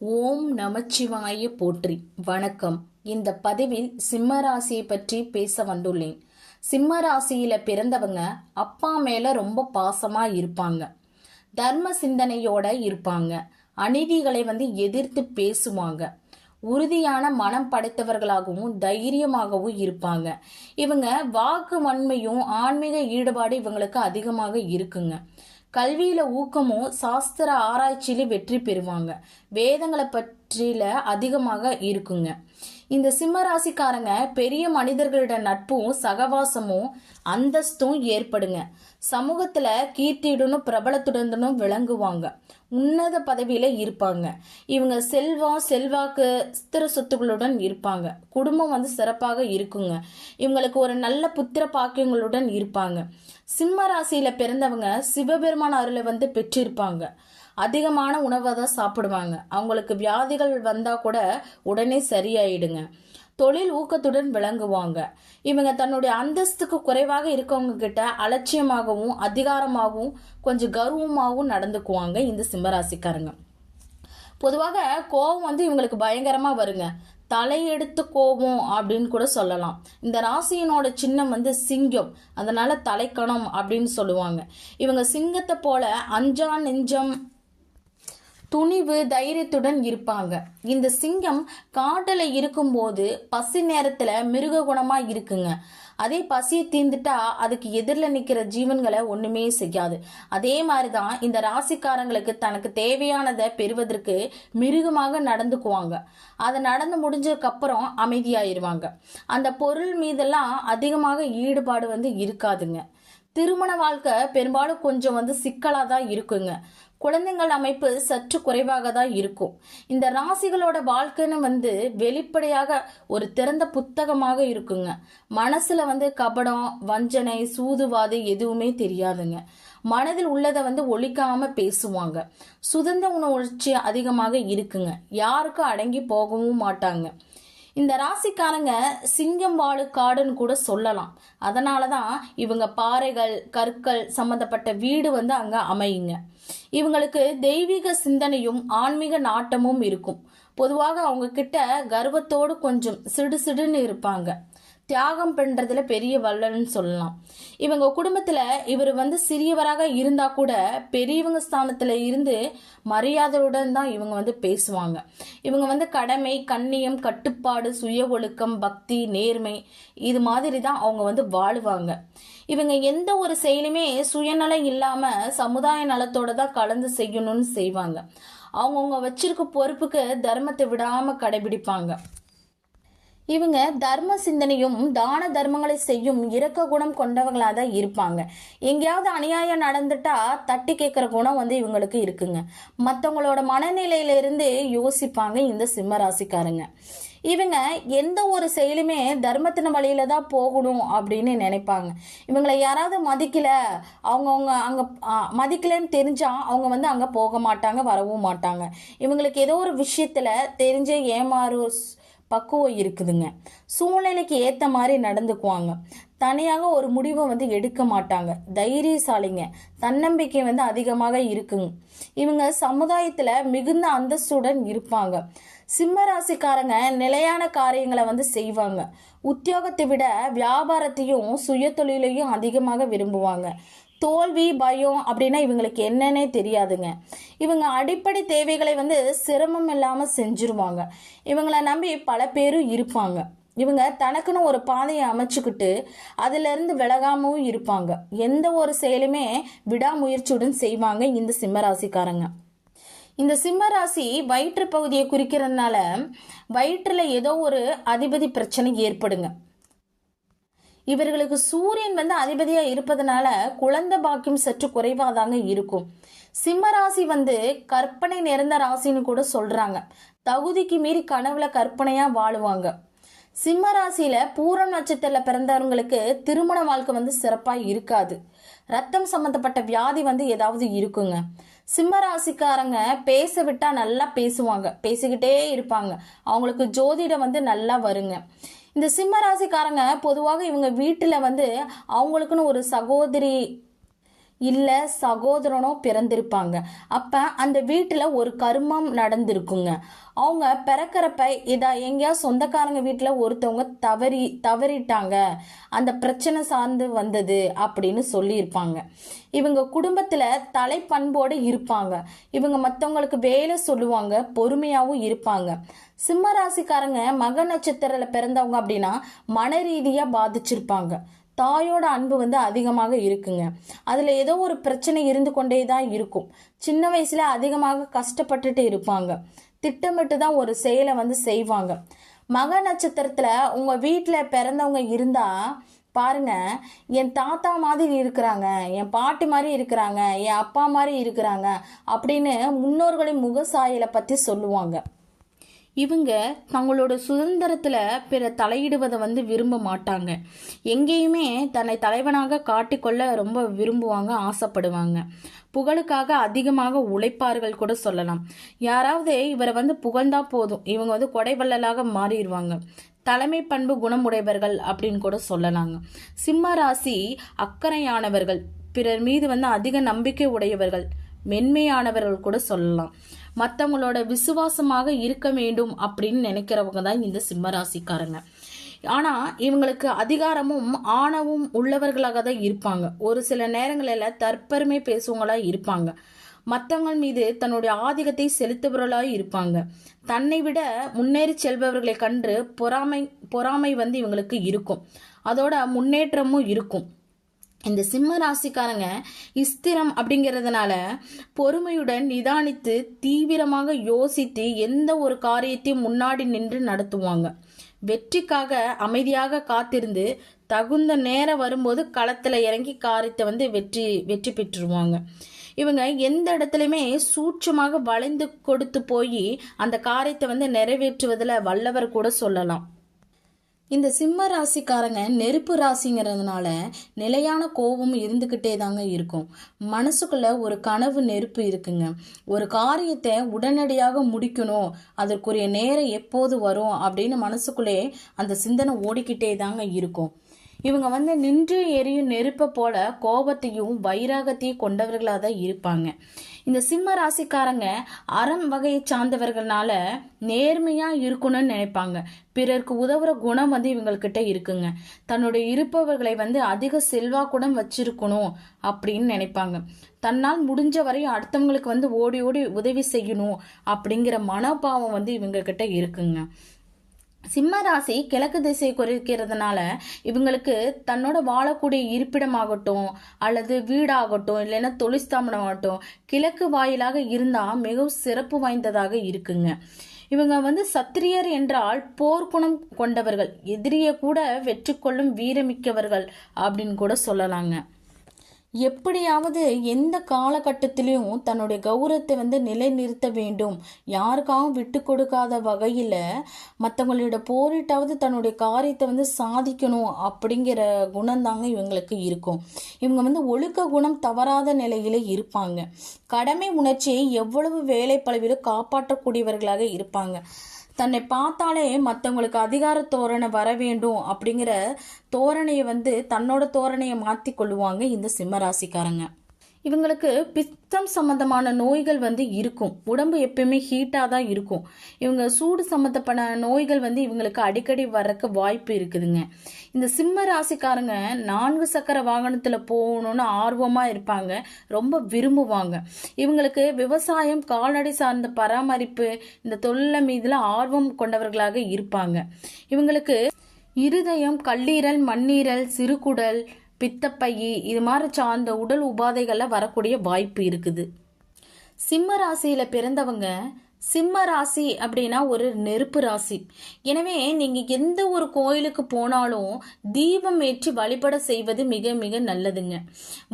ஓம் நமச்சிவாய போற்றி. வணக்கம். இந்த பதிவில் சிம்ம ராசியை பற்றி பேச வந்துள்ளேன். சிம்ம ராசியில பிறந்தவங்க அப்பா மேல ரொம்ப பாசமா இருப்பாங்க. தர்ம சிந்தனையோட இருப்பாங்க. அநீதிகளை எதிர்த்து பேசுவாங்க. உறுதியான மனம் படைத்தவர்களாகவும் தைரியமாகவும் இருப்பாங்க. இவங்க வாக்கு வன்மையும் ஆன்மீக ஈடுபாடு இவங்களுக்கு அதிகமாக இருக்குங்க. கல்வியில ஊக்கமும் சாஸ்திர ஆராய்ச்சியில வெற்றி பெறுவாங்க. வேதங்களை பற்றில அதிகமாக இருக்குங்க. இந்த சிம்ம ராசிக்காரங்க பெரிய மனிதர்களிட நட்பும் சகவாசமும் அந்தஸ்தும் ஏற்படுங்க. சமூகத்துல கீர்த்தியுடனும் பிரபலத்துடனும் விளங்குவாங்க. உன்னத பதவியில இருப்பாங்க. இவங்க செல்வம் செல்வாக்கு ஸ்திர சொத்துக்களுடன் இருப்பாங்க. குடும்பம் சிறப்பாக இருக்குங்க. இவங்களுக்கு ஒரு நல்ல புத்திர பாக்கியங்களுடன் இருப்பாங்க. சிம்ம ராசியில பிறந்தவங்க சிவபெருமான அருளை பெற்றிருப்பாங்க. அதிகமான உணவை தான் சாப்பிடுவாங்க. அவங்களுக்கு வியாதிகள் வந்தா கூட உடனே சரியாயிடுங்க. தொழில் ஊக்கத்துடன் விளங்குவாங்க. இவங்க தன்னுடைய அந்தஸ்துக்கு குறைவாக இருக்கவங்க கிட்ட அலட்சியமாகவும் அதிகாரமாகவும் கொஞ்சம் கர்வமாகவும் நடந்துக்குவாங்க இந்த சிம்மராசிக்காரங்க. பொதுவாக கோபம் இவங்களுக்கு பயங்கரமா வருங்க. தலையெடுத்து கோபம் அப்படின்னு கூட சொல்லலாம். இந்த ராசியினோட சின்னம் சிங்கம், அதனால தலைக்கணம் அப்படின்னு சொல்லுவாங்க. இவங்க சிங்கத்தை போல அஞ்சா நெஞ்சம் துணிவு தைரியத்துடன் இருப்பாங்க. இந்த சிங்கம் காட்டுல இருக்கும்போது பசி நேரத்துல மிருக குணமா இருக்குங்க. அதே பசியை தீர்ந்துட்டா அதுக்கு எதிரில் நிக்கிற ஜீவன்களை ஒண்ணுமே செய்யாது. அதே மாதிரிதான் இந்த ராசிக்காரங்களுக்கு தனக்கு தேவையானதை பெறுவதற்கு மிருகமாக நடந்துக்குவாங்க. அதை நடந்து முடிஞ்சதுக்கு அப்புறம் அமைதியாயிருவாங்க. அந்த பொருள் மீதெல்லாம் அதிகமாக ஈடுபாடு இருக்காதுங்க. திருமண வாழ்க்கை பெரும்பாலும் கொஞ்சம் சிக்கலா தான் இருக்குங்க. குழந்தைகள் அமைப்பு சற்று குறைவாக தான் இருக்கும். இந்த ராசிகளோட வாழ்க்கைன்னு வெளிப்படையாக ஒரு திறந்த புத்தகமாக இருக்குங்க. மனசுல கபடம் வஞ்சனை சூதுவாது எதுவுமே தெரியாதுங்க. மனதில் உள்ளதை ஒழிக்காம பேசுவாங்க. சுதந்திர உணர்ச்சி அதிகமாக இருக்குங்க. யாருக்கும் அடங்கி போகவும் மாட்டாங்க. இந்த ராசிக்காரங்க சிங்கம் வாழு காடுன்னு கூட சொல்லலாம். அதனாலதான் இவங்க பாறைகள் கற்கள் சம்பந்தப்பட்ட வீடு அங்க அமையுங்க. இவங்களுக்கு தெய்வீக சிந்தனையும் ஆன்மீக நாட்டமும் இருக்கும். பொதுவாக அவங்க கிட்ட கர்வத்தோடு கொஞ்சம் சிடுசிடுன்னு இருப்பாங்க. தியாகம் பண்றதுல பெரிய வல்லன்னு சொல்லலாம். இவங்க குடும்பத்துல இவர் சிறியவராக இருந்தா கூட பெரியவங்க ஸ்தானத்துல இருந்து மரியாதையுடன் தான் இவங்க பேசுவாங்க. இவங்க கடமை கண்ணியம் கட்டுப்பாடு சுய ஒழுக்கம் பக்தி நேர்மை இது மாதிரி தான் அவங்க வாழுவாங்க. இவங்க எந்த ஒரு செயலுமே சுயநலம் இல்லாம சமுதாய நலத்தோட தான் கலந்து செய்யணும்னு செய்வாங்க. அவங்கவுங்க வச்சிருக்க பொறுப்புக்கு தர்மத்தை விடாம கடைபிடிப்பாங்க. இவங்க தர்ம சிந்தனையும் தான தர்மங்களை செய்யும் இரக்க குணம் கொண்டவங்களா தான் இருப்பாங்க. எங்கேயாவது அநியாயம் நடந்துட்டா தட்டி கேட்கிற குணம் இவங்களுக்கு இருக்குங்க. மற்றவங்களோட மனநிலையில இருந்து யோசிப்பாங்க இந்த சிம்ம ராசிக்காரங்க. இவங்க எந்த ஒரு செயலுமே தர்மத்தின வழியில தான் போகணும் அப்படின்னு நினைப்பாங்க. இவங்களை யாராவது மதிக்கல அவங்கவுங்க அங்க மதிக்கலன்னு தெரிஞ்சா அவங்க அங்க போக மாட்டாங்க வரவும் மாட்டாங்க. இவங்களுக்கு ஏதோ ஒரு விஷயத்துல தெரிஞ்ச ஏமாறு பக்குவம் இருக்குதுங்க. சூழ்நிலைக்கு ஏத்த மாதிரி நடந்துக்குவாங்க. தனியாக ஒரு முடிவை எடுக்க மாட்டாங்க. தைரியசாலிங்க. தன்னம்பிக்கை அதிகமாக இருக்குங்க. இவங்க சமுதாயத்துல மிகுந்த அந்தஸ்துடன் இருப்பாங்க. சிம்ம ராசிக்காரங்க நிலையான காரியங்களை செய்வாங்க. உத்தியோகத்தை விட வியாபாரத்தையும் சுய தொழிலையும் அதிகமாக விரும்புவாங்க. தோல்வி பயம் அப்படின்னா இவங்களுக்கு என்னன்னே தெரியாதுங்க. இவங்க அடிப்படை தேவைகளை சிரமம் இல்லாம செஞ்சிருவாங்க. இவங்களை நம்பி பல பேரும் இருப்பாங்க. இவங்க தனக்குன்னு ஒரு பாதையை அமைச்சுக்கிட்டு அதுல இருந்து விலகாமவும் இருப்பாங்க. எந்த ஒரு செயலுமே விடாமுயற்சியுடன் செய்வாங்க இந்த சிம்மராசிக்காரங்க. இந்த சிம்மராசி வயிற்று பகுதியை குறிக்கிறதுனால வயிற்றுல ஏதோ ஒரு அதிபதி பிரச்சனை ஏற்படுங்க. இவர்களுக்கு சூரியன் அதிபதியா இருப்பதனால குழந்தை பாக்கியம் சற்று குறைவாதாங்க இருக்கும். சிம்ம ராசி கற்பனை நிறைந்த ராசின்னு கூட சொல்றாங்க. தகுதிக்கு மீறி கனவுல கற்பனையா வாழுவாங்க. சிம்ம ராசியில பூரம் நட்சத்திரத்துல பிறந்தவங்களுக்கு திருமண வாழ்க்கை சிறப்பா இருக்காது. ரத்தம் சம்பந்தப்பட்ட வியாதி ஏதாவது இருக்குங்க. சிம்ம ராசிக்காரங்க பேச விட்டா நல்லா பேசுவாங்க. பேசிக்கிட்டே இருப்பாங்க. அவங்களுக்கு ஜோதிடம் நல்லா வருங்க. இந்த சிம்ம ராசிக்காரங்க பொதுவாக இவங்க வீட்டுல அவங்களுக்குன்னு ஒரு சகோதரி இல்ல சகோதரனோ பிறந்திருப்பாங்க. அப்ப அந்த வீட்டுல ஒரு கர்மம் நடந்திருக்குங்க. அவங்க பிறக்கிறப்ப எங்கேயா சொந்தக்காரங்க வீட்டுல ஒருத்தவங்க தவறிட்டாங்க, அந்த பிரச்சனை சார்ந்து வந்தது அப்படின்னு சொல்லியிருப்பாங்க. இவங்க குடும்பத்துல தலைப்பண்போடு இருப்பாங்க. இவங்க மற்றவங்களுக்கு வேலை சொல்லுவாங்க, பொறுமையாவும் இருப்பாங்க. சிம்ம ராசிக்காரங்க மக நட்சத்திரத்துல பிறந்தவங்க அப்படின்னா மன ரீதியா பாதிச்சிருப்பாங்க. தாயோட அன்பு அதிகமாக இருக்குங்க. அதுல ஏதோ ஒரு பிரச்சனை இருந்து கொண்டே தான் இருக்கும். சின்ன வயசுல அதிகமாக கஷ்டப்பட்டுட்டு இருப்பாங்க. திட்டமிட்டு தான் ஒரு செயலை செய்வாங்க. மக நட்சத்திரத்துல உங்க வீட்டுல பிறந்தவங்க இருந்தா பாருங்க, என் தாத்தா மாதிரி இருக்கிறாங்க, என் பாட்டி மாதிரி இருக்கிறாங்க, என் அப்பா மாதிரி இருக்கிறாங்க அப்படின்னு முன்னோர்களின் முகசாயலை பத்தி சொல்லுவாங்க. இவங்க தங்களோட சுதந்திரத்துல பிற தலையிடுவதை விரும்ப மாட்டாங்க. எங்கேயுமே தன்னை தலைவனாக காட்டிக்கொள்ள ரொம்ப விரும்புவாங்க, ஆசைப்படுவாங்க. புகழுக்காக அதிகமாக உழைப்பார்கள் கூட சொல்லலாம். யாராவது இவரை புகழ்ந்தா போதும், இவங்க கொடைவள்ளலாக மாறிடுவாங்க. தலைமை பண்பு குணமுடையவர்கள் அப்படின்னு கூட சொல்லலாங்க. சிம்ம ராசி அக்கறையானவர்கள், பிறர் மீது அதிக நம்பிக்கை உடையவர்கள், மென்மையானவர்கள் கூட சொல்லலாம். மற்றவங்களோட விசுவாசமாக இருக்க வேண்டும் அப்படின்னு நினைக்கிறவங்க தான் இந்த சிம்மராசிக்காரங்க. ஆனா இவங்களுக்கு அதிகாரமும் ஆணவம் உள்ளவர்களாக தான் இருப்பாங்க. ஒரு சில நேரங்களில் தற்பெருமை பேசுவங்களா இருப்பாங்க. மற்றவங்க மீது தன்னுடைய ஆதிக்கத்தை செலுத்துபவர்களாக இருப்பாங்க. தன்னை விட முன்னேறி செல்பவர்களை கண்டு பொறாமை இவங்களுக்கு இருக்கும். அதோட முன்னேற்றமும் இருக்கும். இந்த சிம்ம ராசிக்காரங்க ஸ்திரம் அப்படிங்கிறதுனால பொறுமையுடன் நிதானித்து தீவிரமாக யோசித்து எந்த ஒரு காரியத்தையும் முன்னாடி நின்று நடத்துவாங்க. வெற்றிக்காக அமைதியாக காத்திருந்து தகுந்த நேரம் வரும்போது களத்துல இறங்கி காரியத்தை வெற்றி பெற்றுருவாங்க. இவங்க எந்த இடத்துலையுமே சூட்சமாக வளைந்து கொடுத்து போய் அந்த காரியத்தை நிறைவேற்றுவதில் வல்லவர் கூட சொல்லலாம். இந்த சிம்ம ராசிக்காரங்க நெருப்பு ராசிங்கிறதுனால நிலையான கோபம் இருந்துக்கிட்டே தாங்க இருக்கும். மனசுக்குள்ள ஒரு கனவு நெருப்பு இருக்குங்க. ஒரு காரியத்தை உடனடியாக முடிக்கணும், அதற்குரிய நேரம் எப்போது வரும் அப்படின்னு மனசுக்குள்ளே அந்த சிந்தனை ஓடிக்கிட்டே தாங்க இருக்கும். இவங்க நின்று எரியும் நெருப்பை போல கோபத்தையும் வைராகத்தையும் கொண்டவர்களாக தான் இருப்பாங்க. இந்த சிம்ம ராசிக்காரங்க அறம் வகையை சார்ந்தவர்களால நேர்மையா இருக்கணும்னு நினைப்பாங்க. பிறருக்கு உதவுற குணம் இவங்ககிட்ட இருக்குங்க. தன்னுடைய இருப்பவர்களை அதிக செல்வாக்குடன் வச்சிருக்கணும் அப்படின்னு நினைப்பாங்க. தன்னால் முடிஞ்ச வரையும் அடுத்தவங்களுக்கு ஓடி ஓடி உதவி செய்யணும் அப்படிங்கிற மனோபாவம் இவங்க கிட்ட இருக்குங்க. சிம்ம ராசி கிழக்கு திசை குறிக்கிறதுனால இவங்களுக்கு தன்னோட வாழக்கூடிய இருப்பிடமாகட்டும் அல்லது வீடாகட்டும் இல்லைன்னா தொழிற்ஸ்தாபனம் ஆகட்டும் கிழக்கு வாயிலாக இருந்தா மிகவும் சிறப்பு வாய்ந்ததாக இருக்குங்க. இவங்க சத்திரியர் என்றால் போர்க்குணம் கொண்டவர்கள், எதிரியை கூட வெற்றி கொள்ளும் வீரமிக்கவர்கள் அப்படின்னு கூட சொல்லலாங்க. எப்படியாவது எந்த காலகட்டத்திலையும் தன்னுடைய கௌரவத்தை நிலைநிறுத்த வேண்டும், யாருக்காகவும் விட்டு கொடுக்காத வகையில் மற்றவங்களோட போரிட்டாவது தன்னுடைய காரியத்தை சாதிக்கணும் அப்படிங்கிற குணம் தாங்க இவங்களுக்கு இருக்கும். இவங்க ஒழுக்க குணம் தவறாத நிலையில இருப்பாங்க. கடமை உணர்ச்சியை எவ்வளவு வேலை பளவிலும் காப்பாற்றக்கூடியவர்களாக இருப்பாங்க. தன்னை பார்த்தாலே மற்றவங்களுக்கு அதிகார தோரணை வர வேண்டும் அப்படிங்கிற தோரணையை தன்னோட தோரணையை மாற்றி கொள்ளுவாங்க இந்த சிம்மராசிக்காரங்க. இவங்களுக்கு பித்தம் சம்பந்தமான நோய்கள் இருக்கும். உடம்பு எப்பயுமே ஹீட்டாக தான் இருக்கும். இவங்க சூடு சம்பந்தப்பட்ட நோய்கள் இவங்களுக்கு அடிக்கடி வர்றதுக்கு வாய்ப்பு இருக்குதுங்க. இந்த சிம்ம ராசிக்காரங்க 4 சக்கர வாகனத்தில் போகணும்னு ஆர்வமாக இருப்பாங்க, ரொம்ப விரும்புவாங்க. இவங்களுக்கு விவசாயம், கால்நடை சார்ந்த பராமரிப்பு, இந்த தொழில் மீதுல ஆர்வம் கொண்டவர்களாக இருப்பாங்க. இவங்களுக்கு இருதயம், கல்லீரல், மண்ணீரல், சிறுகுடல், பித்தப்பையி இது மாதிரி சார்ந்த உடல் உபாதைகள்ல வரக்கூடிய வாய்ப்பு இருக்குது. சிம்ம ராசியில பிறந்தவங்க, சிம்ம ராசி அப்படின்னா ஒரு நெருப்பு ராசி. எனவே நீங்க எந்த ஒரு கோயிலுக்கு போனாலும் தீபம் ஏற்றி வழிபட செய்வது மிக மிக நல்லதுங்க.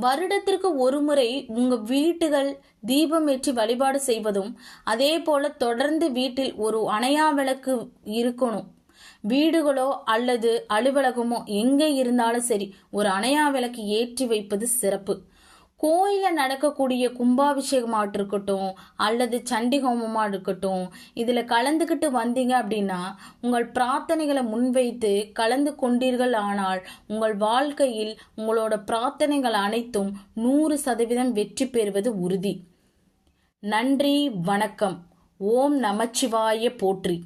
வருடத்திற்கு ஒரு முறை உங்க வீட்டுகள் தீபம் ஏற்றி வழிபாடு செய்வதும், அதே போல தொடர்ந்து வீட்டில் ஒரு அணையா விளக்கு இருக்கணும். வீடுகளோ அல்லது அலுவலகமோ எங்கே இருந்தாலும் சரி ஒரு அணையா விளக்கு ஏற்றி வைப்பது சிறப்பு. கோயிலில் நடக்கக்கூடிய கும்பாபிஷேகமாகட்டும் இருக்கட்டும் அல்லது சண்டி ஹோமமாக இருக்கட்டும், இதில் கலந்துக்கிட்டு வந்தீங்க அப்படின்னா உங்கள் பிரார்த்தனைகளை முன்வைத்து கலந்து கொண்டீர்கள் ஆனால் உங்கள் வாழ்க்கையில் உங்களோட பிரார்த்தனைகள் அனைத்தும் 100% வெற்றி பெறுவது உறுதி. நன்றி, வணக்கம். ஓம் நமச்சிவாய போற்றி.